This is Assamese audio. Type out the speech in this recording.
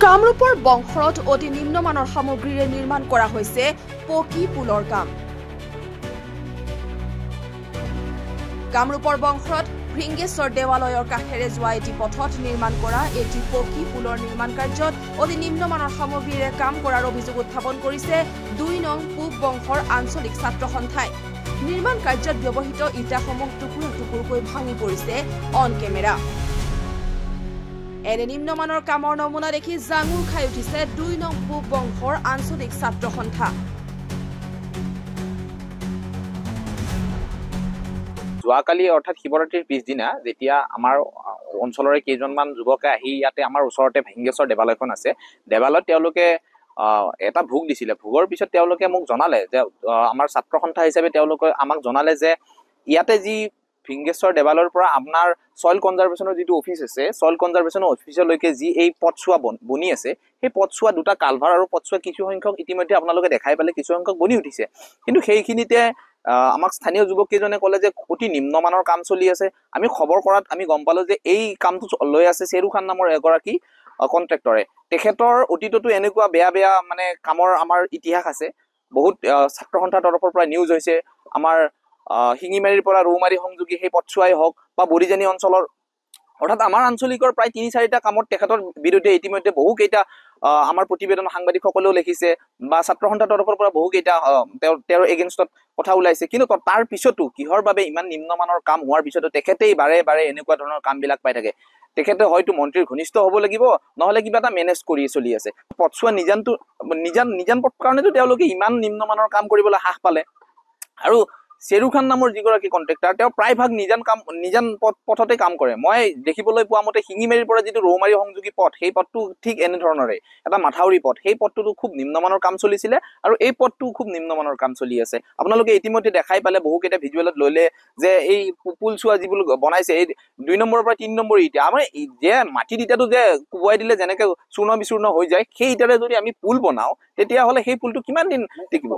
কামৰূপৰ বংশৰত অতি নিম্নমানৰ সামগ্ৰীৰে নিৰ্মাণ কৰা হৈছে পকী পুলৰ কাম। কামৰূপৰ বংশৰত ভৃংগেশ্বৰ দেৱালয়ৰ কাষেৰে যোৱা এটি পথত নিৰ্মাণ কৰা এটি পকী পুলৰ নিৰ্মাণ কাৰ্যত অতি নিম্নমানৰ সামগ্ৰীৰে কাম কৰাৰ অভিযোগ উত্থাপন কৰিছে ২ নং পূব বংশৰ আঞ্চলিক ছাত্ৰ সন্থাই। নিৰ্মাণ কাৰ্যত ব্যৱহৃত ইটাসমূহ টুকুৰা টুকুৰকৈ ভাঙি পৰিছে অন কেমেৰা। এনে নিম্নমানৰ কামৰ নমুনা দেখি জাঙুৰ খাই উঠিছে ২ নং পূব বংশৰ আঞ্চলিক ছাত্ৰ সন্থা। যোৱাকালি অৰ্থাৎ শিৱৰাত্ৰিৰ পিছদিনা যেতিয়া আমাৰ অঞ্চলৰে কেইজনমান যুৱকে আহি ইয়াতে আমাৰ ওচৰতে ভৃংগেশ্বৰ দেৱালয়খন আছে, দেৱালয়ত তেওঁলোকে এটা ভোগ দিছিলে। ভোগৰ পিছত তেওঁলোকে মোক জনালে যে আমাৰ ছাত্ৰ সন্থা হিচাপে তেওঁলোকে আমাক জনালে যে ইয়াতে যি ভৃংগেশ্বৰ দেৱালয়ৰ পৰা আপোনাৰ সইল কনজাৰ্ভেশ্যনৰ যিটো অফিচ আছে, সইল কনজাৰ্ভেশ্যনৰ অফিচলৈকে যি এই পথছোৱা বনি আছে, সেই পথছোৱা দুটা কালভাৰ আৰু পথছোৱা কিছু সংখ্যক ইতিমধ্যে আপোনালোকে দেখাই পালে কিছু সংখ্যক বনি উঠিছে। কিন্তু সেইখিনিতে আমাক স্থানীয় যুৱক কেইজনে ক'লে যে অতি নিম্নমানৰ কাম চলি আছে। আমি খবৰ কৰাত আমি গম পালো যে এই কামটো লৈ আছে চেৰু খান নামৰ এগৰাকী কণ্ট্ৰেক্টৰে। তেখেতৰ অতীততো এনেকুৱা বেয়া বেয়া মানে কামৰ আমাৰ ইতিহাস আছে। বহুত ছাত্ৰ সন্থাৰ তৰফৰ পৰা নিউজ হৈছে। আমাৰ শিঙিমাৰীৰ পৰা ৰৌমাৰী সংযোগী সেই পথছোৱাই হওক বা বৰিজানী অঞ্চলৰ অৰ্থাৎ আমাৰ আঞ্চলিকৰ প্ৰায় ৩-৪টা কামত তেখেতৰ বিৰুদ্ধে ইতিমধ্যে বহুকেইটা আমাৰ প্ৰতিবেদন সাংবাদিকসকলেও লিখিছে বা ছাত্ৰ সন্থাৰ তৰফৰ পৰা বহুকেইটা তেওঁৰ এগেইনষ্টত কথা ওলাইছে। কিন্তু তাৰ পিছতো কিহৰ বাবে ইমান নিম্নমানৰ কাম হোৱাৰ পিছতো তেখেতেই বাৰে বাৰে এনেকুৱা ধৰণৰ কামবিলাক পাই থাকে। তেখেতে হয়তো মন্ত্ৰীৰ ঘনিষ্ঠ হ'ব লাগিব, নহলে কিবা এটা মেনেজ কৰি চলি আছে। পথছোৱা নিজান পথ কাৰণেতো তেওঁলোকে ইমান নিম্নমানৰ কাম কৰিবলৈ সাহ পালে। আৰু চেৰু খান নামৰ যিগৰাকী কণ্ট্ৰেক্টাৰ, তেওঁ প্ৰায়ভাগ নিজান পথতে কাম কৰে। মই দেখিবলৈ পোৱা মতে শিঙিমাৰীৰ পৰা যিটো ৰৌমাৰী সংযোগী পথ, সেই পথটো ঠিক এনেধৰণৰে এটা মাথাউৰি পথ। সেই পথটোতো খুব নিম্নমানৰ কাম চলিছিলে আৰু এই পথটো খুব নিম্নমানৰ কাম চলি আছে। আপোনালোকে ইতিমধ্যে দেখাই পালে বহুকেইটা ভিজুৱেলত ললে যে এই পুলচোৱা যিবোৰ বনাইছে, এই ২ নম্বৰৰ পৰা ৩ নম্বৰ ইটা, আমাৰ যে মাটিত ইটাটো যে কোবোৱাই দিলে যেনেকে চূৰ্ণ বিচূৰ্ণ হৈ যায়, সেই ইটাৰে যদি আমি পুল বনাওঁ তেতিয়াহ'লে সেই পুলটো কিমান দিন টিকিব।